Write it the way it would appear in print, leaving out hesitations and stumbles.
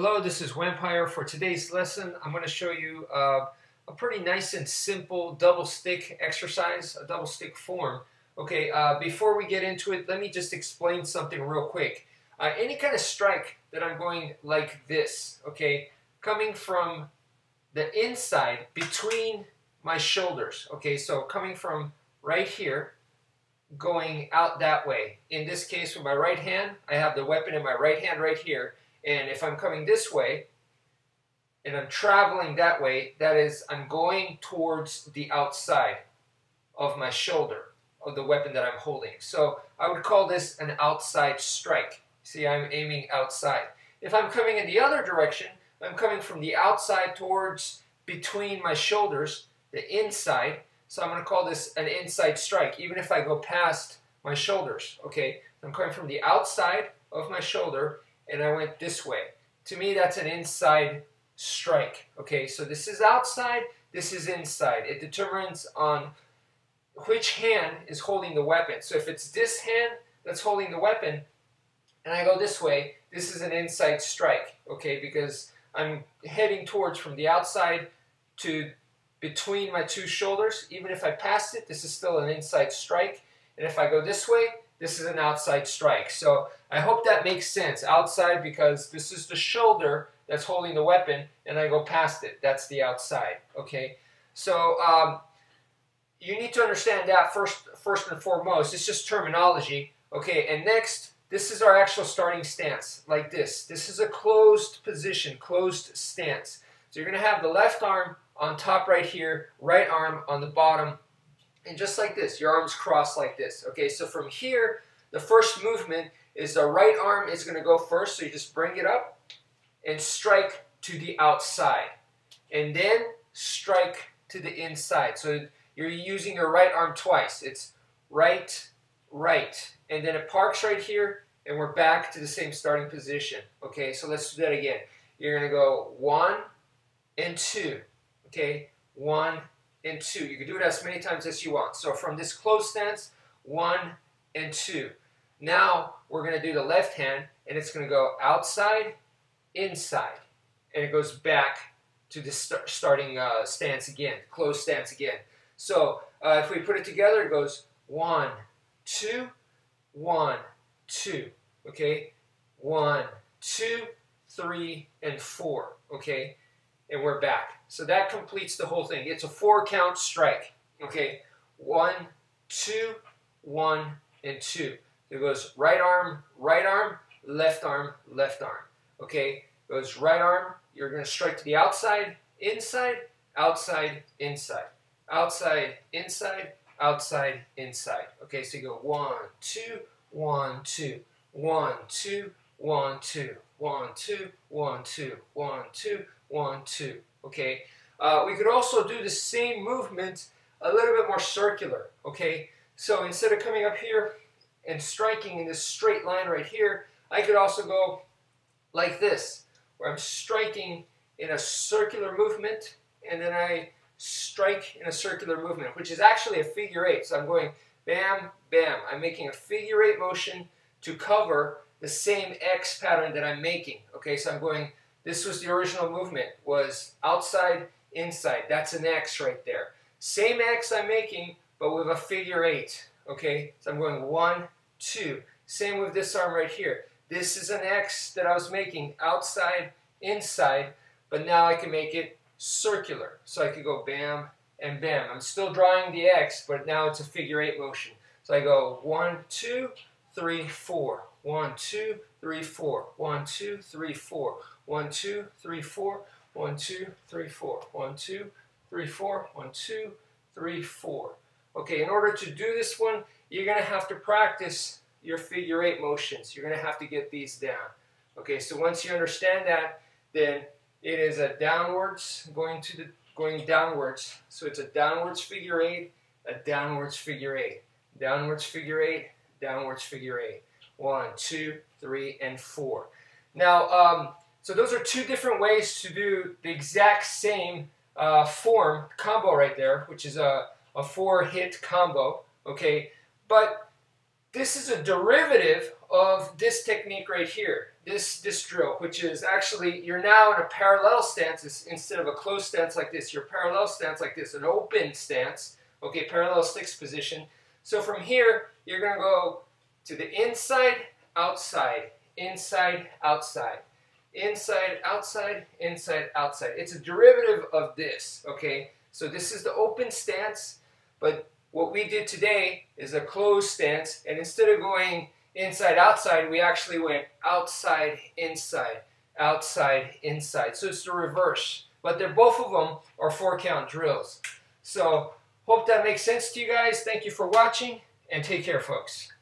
Hello, this is wmpyr. For today's lesson, I'm going to show you a pretty nice and simple double stick exercise, a double stick form. Okay, before we get into it, let me just explain something real quick. Any kind of strike that I'm going like this, okay, coming from the inside between my shoulders, okay, so coming from right here, going out that way. In this case, with my right hand, I have the weapon in my right hand right here. And if I'm coming this way, and I'm traveling that way, that is, I'm going towards the outside of my shoulder, of the weapon that I'm holding. So I would call this an outside strike. See, I'm aiming outside. If I'm coming in the other direction, I'm coming from the outside towards between my shoulders, the inside. So I'm going to call this an inside strike, even if I go past my shoulders. Okay, I'm coming from the outside of my shoulder, and I went this way. To me, that's an inside strike. Okay, so this is outside, this is inside. It determines on which hand is holding the weapon. So if it's this hand that's holding the weapon, and I go this way, this is an inside strike. Okay, because I'm heading towards from the outside to between my two shoulders. Even if I pass it, this is still an inside strike. And if I go this way, this is an outside strike. So I hope that makes sense. Outside because this is the shoulder that's holding the weapon, and I go past it. That's the outside. Okay. So you need to understand that first and foremost. It's just terminology. Okay. And next, this is our actual starting stance, like this. This is a closed position, closed stance. So you're going to have the left arm on top right here, right arm on the bottom. And just like this, your arms cross like this. Okay, so from here, the first movement is the right arm is going to go first. So you just bring it up and strike to the outside. And then strike to the inside. So you're using your right arm twice. It's right, right. And then it parks right here, and we're back to the same starting position. Okay, so let's do that again. You're going to go 1 and 2. Okay, 1 and 2. You can do it as many times as you want. So from this closed stance, 1 and 2. Now we're going to do the left hand, and it's going to go outside, inside, and it goes back to the starting stance again, closed stance again. So if we put it together, it goes 1, 2, 1, 2. Okay, 1, 2, 3, and 4. Okay. And we're back. So that completes the whole thing. It's a 4-count strike. Okay, 1, 2, 1, and 2. It goes right arm, left arm, left arm. Okay, it goes right arm. You're going to strike to the outside, inside, outside, inside, outside, inside, outside, inside. Okay, so you go 1, 2, 1, 2, 1, 2, 1, 2, 1, 2, 1, 2, 1, 2. 1, 2. Okay. We could also do the same movement a little bit more circular. Okay. So instead of coming up here and striking in this straight line right here, I could also go like this, where I'm striking in a circular movement, and then I strike in a circular movement, which is actually a figure 8. So I'm going bam, bam. I'm making a figure 8 motion to cover the same X pattern that I'm making. Okay. So I'm going. This was the original movement, was outside, inside. That's an X right there. Same X I'm making, but with a figure 8. Okay, so I'm going 1, 2. Same with this arm right here. This is an X that I was making outside, inside, but now I can make it circular. So I could go bam and bam. I'm still drawing the X, but now it's a figure 8 motion. So I go 1, 2, 3, 4. 1, 2, 3, 4. 1, 2, 3, 4. 1, 2, 3, 4. 1, 2, 3, 4. 1, 2, 3, 4. 1, 2, 3, 4. Okay, in order to do this one, you're going to have to practice your figure 8 motions. You're going to have to get these down. Okay, so once you understand that, then it is a downwards, going downwards. So it's a downwards figure 8, a downwards figure 8, downwards figure 8, downwards figure 8. 1, 2, 3, and 4. Now, so those are 2 different ways to do the exact same form combo right there, which is a 4-hit combo. Okay, but this is a derivative of this technique right here. this drill, which is actually, you're now in a parallel stance instead of a closed stance like this. Your parallel stance like this, an open stance, okay, parallel sticks position. So from here, you're going to go to the inside, outside, inside, outside, inside, outside, inside, outside. It's a derivative of this, okay? So this is the open stance, but what we did today is a closed stance, and instead of going inside, outside, we actually went outside, inside, outside, inside. So it's the reverse, but both of them are 4-count drills. So hope that makes sense to you guys. Thank you for watching, and take care, folks.